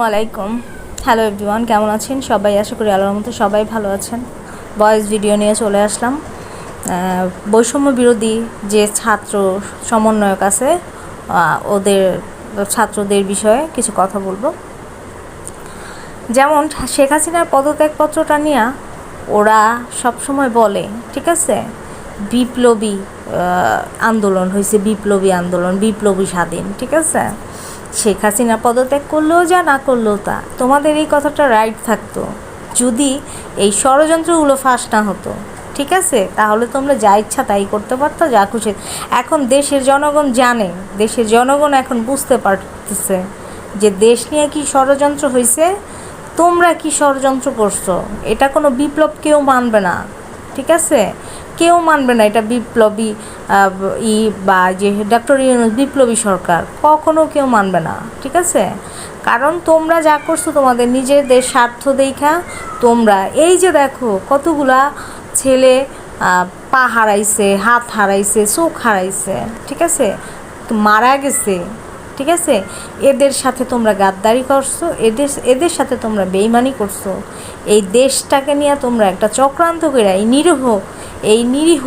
আলাইকুম। Hello everyone, কেমন আছেন সবাই? আশা করি আল্লাহর মতো সবাই ভালো আছেন। ভয়েস ভিডিও নিয়ে চলে আসলাম। বৈষম্য বিরোধী যে ছাত্র সমন্বয়ক আছে ওদের ছাত্রদের বিষয়ে কিছু কথা বলবো। যেমন শেখ হাসিনার পদত্যাগপত্রটা নিয়ে ওরা সবসময় বলে, ঠিক আছে, বিপ্লবী আন্দোলন হয়েছে, বিপ্লবী আন্দোলন, বিপ্লবী স্বাধীন, ঠিক আছে। শেখ হাসিনা পদত্যাগ করলেও যা, না করলেও তা। তোমাদের এই কথাটা রাইট থাকতো যদি এই ষড়যন্ত্রগুলো ফাঁস না হতো, ঠিক আছে, তাহলে তোমরা যা ইচ্ছা তাই করতে পারতো, যা খুশি। এখন দেশের জনগণ জানে, দেশের জনগণ এখন বুঝতে পারতেছে যে দেশ নিয়ে কি ষড়যন্ত্র হয়েছে, তোমরা কি ষড়যন্ত্র করছো। এটা কোনো বিপ্লব কেউ মানবে না, ঠিক আছে, কেউ মানবে না এটা বিপ্লবী বা যে ডক্টর ইউনূস বিপ্লবী সরকার, কখনো কেউ মানবে না, ঠিক আছে। কারণ তোমরা যা করছো তোমাদের নিজেদের স্বার্থ দেখা। তোমরা এই যে দেখো কতগুলা ছেলে পা হারাইছে, হাত হারাইছে, চোখ হারাইছে, ঠিক আছে, মারা গেছে, ঠিক আছে। এদের সাথে তোমরা গাদ্দারি করছো, এদের সাথে তোমরা বেইমানি করছো। এই দেশটাকে নিয়ে তোমরা একটা চক্রান্ত করে এই নিরীহ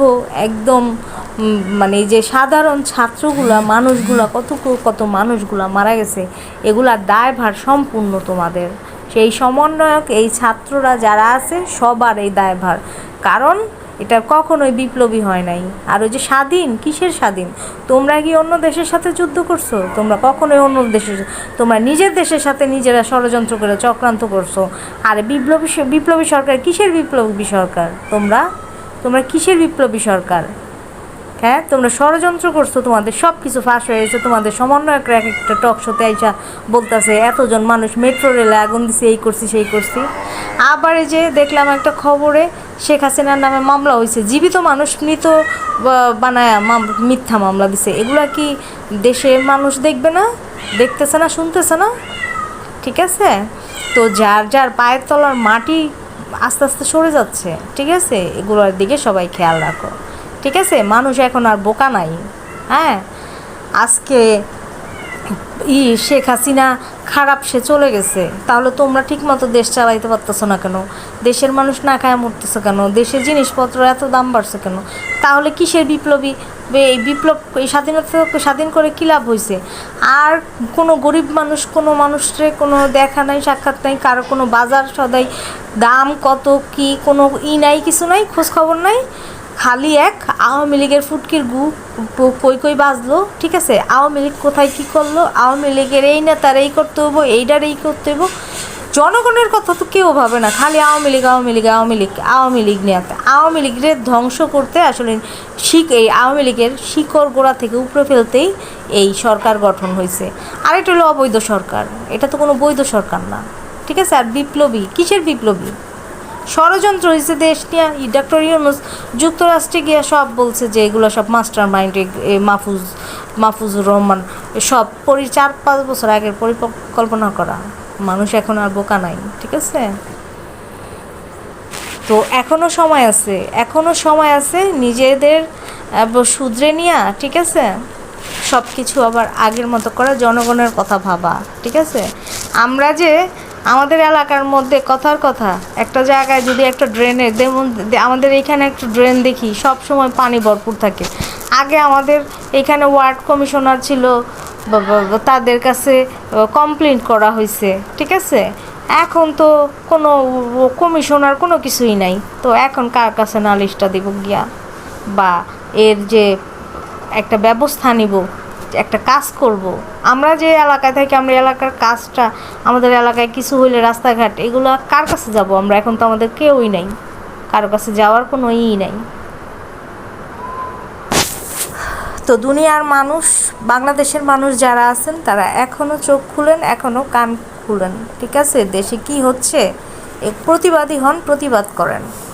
একদম মানে যে সাধারণ ছাত্রগুলা মানুষগুলা কত মানুষগুলা মারা গেছে, এগুলার দায়ভার সম্পূর্ণ তোমাদের। সেই সমন্বয়ক এই ছাত্ররা যারা আছে সবার এই দায়ভার। কারণ এটা কখনোই বিপ্লবী হয় নাই। আর ওই যে স্বাধীন, কিসের স্বাধীন? তোমরা কি অন্য দেশের সাথে যুদ্ধ করছো? তোমরা কখনোই অন্য দেশের, তোমরা নিজের দেশের সাথে নিজেরা ষড়যন্ত্র করে চক্রান্ত করছো। আর বিপ্লবী সরকার, কিসের বিপ্লবী সরকার? তোমরা কিসের বিপ্লবী সরকার? হ্যাঁ, তোমরা ষড়যন্ত্র করছো, তোমাদের সব কিছু ফাঁস হয়ে গেছে। তোমাদের সমন্বয়করা এক একটা টক শোতে আইসা বলতেছে এতজন মানুষ মেট্রো রেলে আগুন দিছে, এই করছি সেই করছি। আবার এই যে দেখলাম একটা খবরে শেখ হাসিনার নামে মামলা হয়েছে, জীবিত মানুষ মৃত বানায় মিথ্যা মামলা দিছে। এগুলা কি দেশের মানুষ দেখবে না, দেখতেছে না, শুনতেছে না? ঠিক আছে, তো যার যার পায়ের তলার মাটি আস্তে আস্তে সরে যাচ্ছে, ঠিক আছে, এগুলোর দিকে সবাই খেয়াল রাখো, ঠিক আছে। মানুষ এখন আর বোকা নাই। হ্যাঁ, আজকে শেখ হাসিনা খারাপ, সে চলে গেছে, তাহলে তোমরা ঠিকমতো দেশ চালাইতে পারতেছো না কেন? দেশের মানুষ না খায় মরতেছে কেন? দেশের জিনিসপত্র এত দাম বাড়ছে কেন? তাহলে কিসের বিপ্লবী? এই বিপ্লব, এই স্বাধীন করে কী লাভ হয়েছে? আর কোনো গরিব মানুষ, কোনো মানুষের কোনো দেখা নাই, সাক্ষাৎ নাই, কারো কোনো বাজার সদাই দাম কত কি কোনো নাই, কিছু নাই, খোঁজ খবর নাই। খালি এক আওয়ামী লীগের ফুটকির কই বাজলো, ঠিক আছে। আওয়ামী লীগ কোথায় কী করলো, আওয়ামী লীগের এই নেতার এই করতে হইব, এইটার এই করতে হইব। জনগণের কথা তো কেউ ভাবে না, খালি আওয়ামী লীগ নিয়ে। আওয়ামী লীগের ধ্বংস করতে আসলে এই আওয়ামী লীগের শিকড় গোড়া থেকে উপরে ফেলতেই এই সরকার গঠন হয়েছে। আর এটা হলো অবৈধ সরকার, এটা তো কোনো বৈধ সরকার না, ঠিক আছে। আর বিপ্লবী, কিসের বিপ্লবী? ষড়যন্ত্র হয়েছে দেশ নিয়ে। ডক্টর ইউনূস যুক্তরাষ্ট্রে গিয়ে সব বলছে যে এগুলো সব মাস্টার মাইন্ড, মাহফুজুর রহমান সব 4-5 বছর আগের পরিকল্পনা করা। মানুষ এখন আর বোকা নাই, ঠিক আছে। তো এখনও সময় আছে নিজেদের শুধরে নিয়ে, ঠিক আছে, সব কিছু আবার আগের মতো করা, জনগণের কথা ভাবা, ঠিক আছে। আমরা যে আমাদের এলাকার মধ্যে কথার কথা একটা জায়গায় যদি একটা ড্রেনের, যেমন আমাদের এইখানে একটা ড্রেন দেখি সব সময় পানি ভরপুর থাকে। আগে আমাদের এইখানে ওয়ার্ড কমিশনার ছিল, তাদের কাছে কমপ্লেন করা হয়েছে, ঠিক আছে। এখন তো কোনো কমিশনার কোনো কিছুই নাই, তো এখন কার কাছে নালিশটা দিব গিয়া, বা এর যে একটা ব্যবস্থা নিব, একটা কাজ করব। আমরা যে এলাকায় থাকি, আমরা এলাকার কাজটা, আমাদের এলাকায় কিছু হইলে রাস্তাঘাট এগুলো কার কাছে যাব আমরা? এখন তো আমাদের কেউই নাই, কারো কাছে যাওয়ার কোনো নাই। তো দুনিয়ার মানুষ, বাংলাদেশের মানুষ যারা আছেন তারা এখনও চোখ খুলেন, এখনও কান খুলেন, ঠিক আছে। দেশে কি হচ্ছে প্রতিবাদী হন, প্রতিবাদ করেন।